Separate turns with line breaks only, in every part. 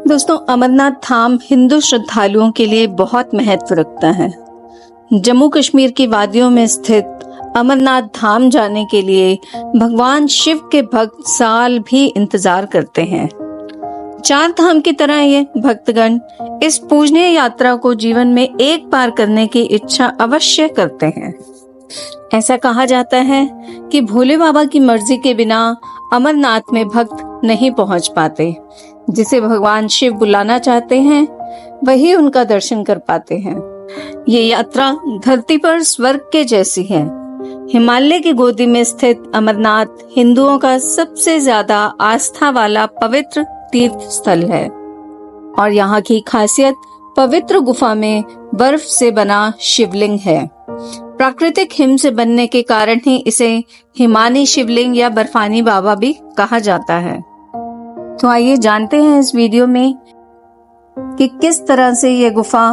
दोस्तों, अमरनाथ धाम हिंदू श्रद्धालुओं के लिए बहुत महत्व रखता है। जम्मू कश्मीर की वादियों में स्थित अमरनाथ धाम जाने के लिए भगवान शिव के भक्त साल भी इंतजार करते हैं। 4 धाम की तरह ये भक्तगण इस पूजनीय यात्रा को जीवन में एक बार करने की इच्छा अवश्य करते हैं। ऐसा कहा जाता है कि भोले बाबा की मर्जी के बिना अमरनाथ में भक्त नहीं पहुंच पाते। जिसे भगवान शिव बुलाना चाहते हैं वही उनका दर्शन कर पाते हैं। ये यात्रा धरती पर स्वर्ग के जैसी है। हिमालय की गोदी में स्थित अमरनाथ हिंदुओं का सबसे ज्यादा आस्था वाला पवित्र तीर्थ स्थल है और यहाँ की खासियत पवित्र गुफा में बर्फ से बना शिवलिंग है। प्राकृतिक हिम से बनने के कारण ही इसे हिमानी शिवलिंग या बर्फानी बाबा भी कहा जाता है। तो आइए जानते हैं इस वीडियो में कि किस तरह से ये गुफा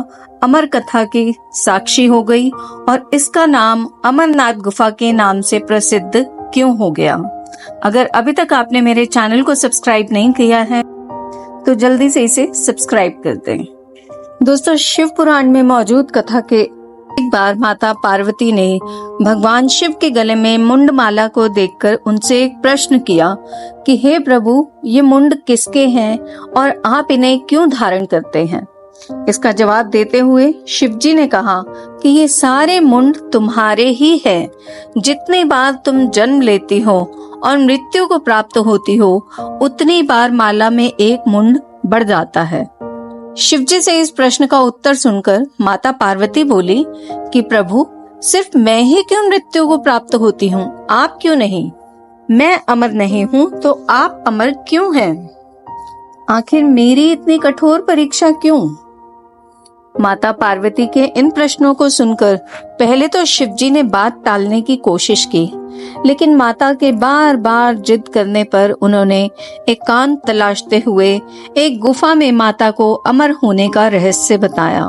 अमर कथा की साक्षी हो गई और इसका नाम अमरनाथ गुफा के नाम से प्रसिद्ध क्यों हो गया। अगर अभी तक आपने मेरे चैनल को सब्सक्राइब नहीं किया है तो जल्दी से इसे सब्सक्राइब कर दें। दोस्तों, शिव पुराण में मौजूद कथा के एक बार माता पार्वती ने भगवान शिव के गले में मुंड माला को देखकर उनसे एक प्रश्न किया कि हे प्रभु, ये मुंड किसके हैं और आप इन्हें क्यों धारण करते हैं। इसका जवाब देते हुए शिव जी ने कहा कि ये सारे मुंड तुम्हारे ही हैं। जितनी बार तुम जन्म लेती हो और मृत्यु को प्राप्त होती हो उतनी बार माला में एक मुंड बढ़ जाता है। शिवजी से इस प्रश्न का उत्तर सुनकर माता पार्वती बोली कि प्रभु, सिर्फ मैं ही क्यों मृत्यु को प्राप्त होती हूँ, आप क्यों नहीं? मैं अमर नहीं हूँ तो आप अमर क्यों हैं? आखिर मेरी इतनी कठोर परीक्षा क्यों? माता पार्वती के इन प्रश्नों को सुनकर पहले तो शिवजी ने बात टालने की कोशिश की, लेकिन माता के बार बार जिद करने पर उन्होंने एकांत तलाशते हुए एक गुफा में माता को अमर होने का रहस्य बताया।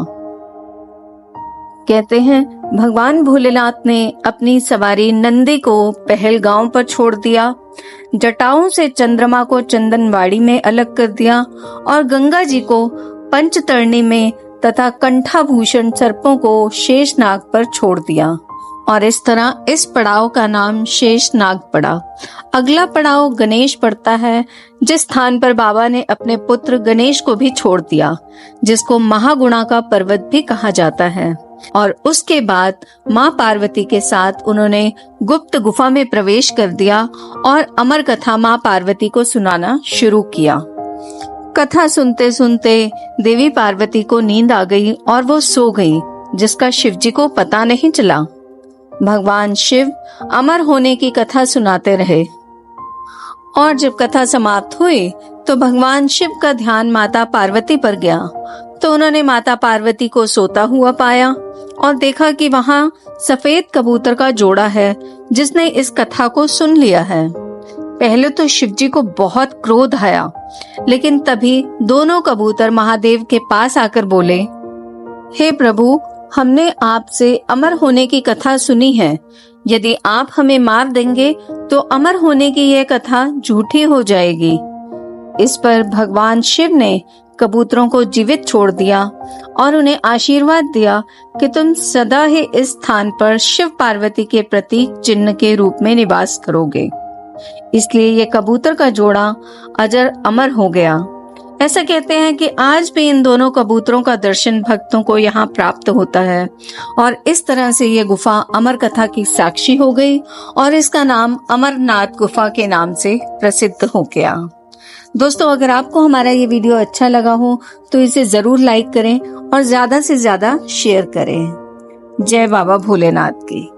कहते हैं भगवान भोलेनाथ ने अपनी सवारी नंदी को पहलगांव पर छोड़ दिया, जटाओं से चंद्रमा को चंदनवाड़ी में अलग कर दिया और गंगा जी को पंचतरणी में तथा कंठाभूषण सर्पों को शेषनाग पर छोड़ दिया और इस तरह इस पड़ाव का नाम शेषनाग पड़ा। अगला पड़ाव गणेश पड़ता है, जिस स्थान पर बाबा ने अपने पुत्र गणेश को भी छोड़ दिया, जिसको महागुणा का पर्वत भी कहा जाता है। और उसके बाद माँ पार्वती के साथ उन्होंने गुप्त गुफा में प्रवेश कर दिया और अमर कथा माँ पार्वती को सुनाना शुरू किया। कथा सुनते सुनते देवी पार्वती को नींद आ गई और वो सो गई, जिसका शिवजी को पता नहीं चला। भगवान शिव अमर होने की कथा सुनाते रहे और जब कथा समाप्त हुई तो भगवान शिव का ध्यान माता पार्वती पर गया तो उन्होंने माता पार्वती को सोता हुआ पाया और देखा कि वहाँ सफेद कबूतर का जोड़ा है जिसने इस कथा को सुन लिया है। पहले तो शिवजी को बहुत क्रोध आया, लेकिन तभी दोनों कबूतर महादेव के पास आकर बोले, हे प्रभु, हमने आपसे अमर होने की कथा सुनी है। यदि आप हमें मार देंगे तो अमर होने की यह कथा झूठी हो जाएगी। इस पर भगवान शिव ने कबूतरों को जीवित छोड़ दिया और उन्हें आशीर्वाद दिया कि तुम सदा ही इस स्थान पर शिव पार्वती के प्रतीक चिन्ह के रूप में निवास करोगे। इसलिए ये कबूतर का जोड़ा अजर अमर हो गया। ऐसा कहते हैं कि आज भी इन दोनों कबूतरों का दर्शन भक्तों को यहाँ प्राप्त होता है और इस तरह से ये गुफा अमर कथा की साक्षी हो गई और इसका नाम अमरनाथ गुफा के नाम से प्रसिद्ध हो गया। दोस्तों, अगर आपको हमारा ये वीडियो अच्छा लगा हो तो इसे जरूर लाइक करें और ज्यादा से ज्यादा शेयर करें। जय बाबा भोलेनाथ की।